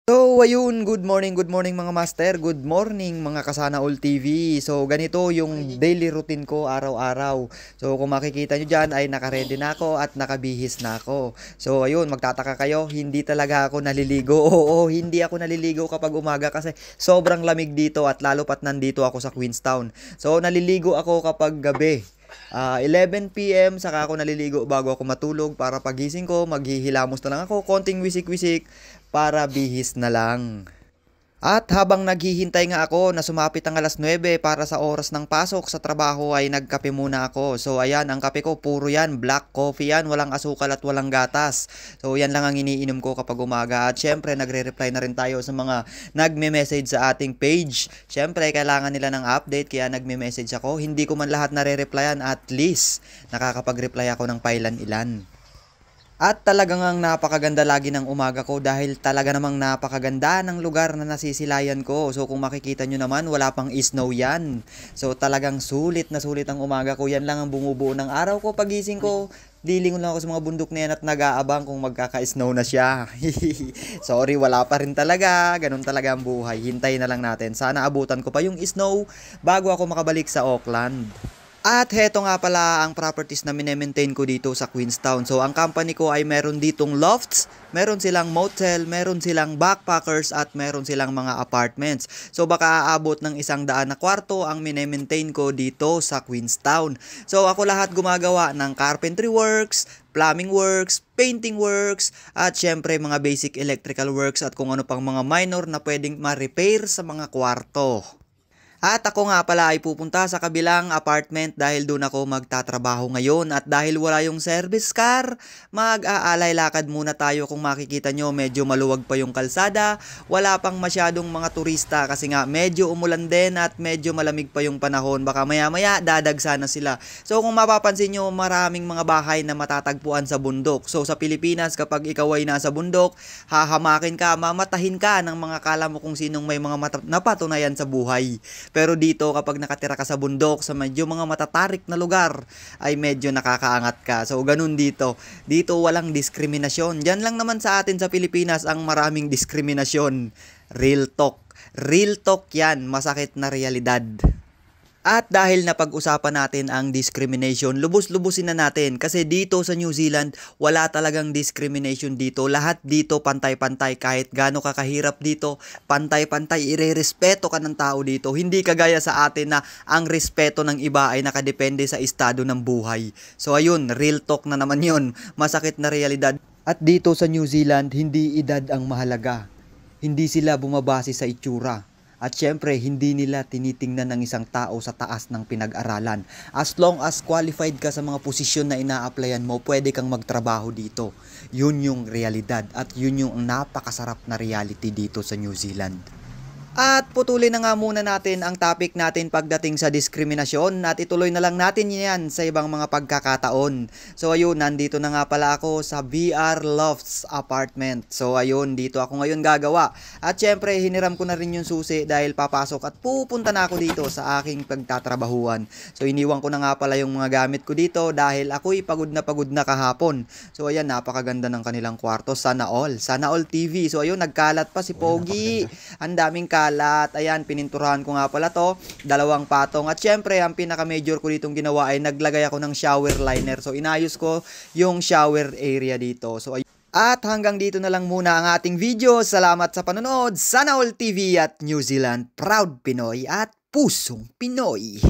So, ayun, good morning mga master, good morning mga Kasana All TV. So, ganito yung daily routine ko araw-araw. So, kung makikita nyo dyan ay nakaredy na ako at nakabihis na ako. So, ayun, magtataka kayo, hindi talaga ako naliligo. Oo, hindi ako naliligo kapag umaga kasi sobrang lamig dito at lalo pat nandito ako sa Queenstown. So, naliligo ako kapag gabi. 11 p.m. saka ako naliligo bago ako matulog para pagising ko, maghihilamos na lang ako, konting wisik-wisik para bihis na lang. At habang naghihintay nga ako na sumapit ang alas 9 para sa oras ng pasok sa trabaho ay nagkape muna ako. So ayan, ang kape ko puro yan, black coffee yan, walang asukal at walang gatas. So yan lang ang iniinom ko kapag umaga. At syempre nagre-reply na rin tayo sa mga nagme-message sa ating page. Syempre kailangan nila ng update kaya nagme-message ako. Hindi ko man lahat nare-replyan, at least nakakapag-reply ako ng pailan-ilan. At talagang ang napakaganda lagi ng umaga ko dahil talaga namang napakaganda ng lugar na nasisilayan ko. So kung makikita nyo naman, wala pang snow yan. So talagang sulit na sulit ang umaga ko. Yan lang ang bumubuo ng araw ko. Pagising ko, lilingon lang ako sa mga bundok na yan at nag-aabang kung magkaka-snow na siya. Sorry, wala pa rin talaga. Ganun talaga ang buhay. Hintayin na lang natin. Sana abutan ko pa yung snow bago ako makabalik sa Auckland. At heto nga pala ang properties na minemaintain ko dito sa Queenstown. So ang company ko ay meron ditong lofts, meron silang motel, meron silang backpackers at meron silang mga apartments. So baka aabot ng 100 na kwarto ang minemaintain ko dito sa Queenstown. So ako lahat gumagawa ng carpentry works, plumbing works, painting works, at syempre mga basic electrical works at kung ano pang mga minor na pwedeng ma-repair sa mga kwarto. At ako nga pala ay pupunta sa kabilang apartment dahil doon ako magtatrabaho ngayon. At dahil wala yung service car, mag-aalay lakad muna tayo. Kung makikita nyo, medyo maluwag pa yung kalsada. Wala pang masyadong mga turista kasi nga medyo umulan din at medyo malamig pa yung panahon. Baka maya-maya dadagsa na sila. So kung mapapansin nyo, maraming mga bahay na matatagpuan sa bundok. So sa Pilipinas, kapag ikaw ay nasa bundok, hahamakin ka, mamatahin ka ng mga kala mo kung sinong may mga napatunayan sa buhay. Pero dito kapag nakatira ka sa bundok, sa medyo mga matatarik na lugar, ay medyo nakakaangat ka. So ganun dito. Dito walang diskriminasyon. Diyan lang naman sa atin sa Pilipinas ang maraming diskriminasyon. Real talk. Real talk yan. Masakit na realidad. At dahil napag-usapan natin ang discrimination, lubos-lubusin na natin kasi dito sa New Zealand, wala talagang discrimination dito. Lahat dito pantay-pantay, kahit gaano ka kahirap dito, pantay-pantay, irerespeto ka ng tao dito. Hindi kagaya sa atin na ang respeto ng iba ay nakadepende sa estado ng buhay. So ayun, real talk na naman yun. Masakit na realidad. At dito sa New Zealand, hindi edad ang mahalaga. Hindi sila bumabase sa itsura. At syempre, hindi nila tinitingnan ng isang tao sa taas ng pinag-aralan. As long as qualified ka sa mga posisyon na ina-applyan mo, pwede kang magtrabaho dito. Yun yung realidad at yun yung napakasarap na reality dito sa New Zealand. At putulin na nga muna natin ang topic natin pagdating sa diskriminasyon at ituloy na lang natin yan sa ibang mga pagkakataon. So ayun, nandito na nga pala ako sa VR Lofts Apartment. So ayun, dito ako ngayon gagawa. At syempre, hiniram ko na rin yung susi dahil papasok at pupunta na ako dito sa aking pagtatrabahuan. So iniwan ko na nga pala yung mga gamit ko dito dahil ako'y pagod na kahapon. So ayan, napakaganda ng kanilang kwarto. Sana all. Sana all TV. So ayun, nagkalat pa si Pogi. Ang daming kalat. Ayan, pininturahan ko nga pala to. 2 patong. At syempre, ang pinaka-major ko ditong ginawa ay naglagay ako ng shower liner. So, inayos ko yung shower area dito. So, at hanggang dito na lang muna ang ating video. Salamat sa panonood. Sana All TV at New Zealand. Proud Pinoy at Pusong Pinoy.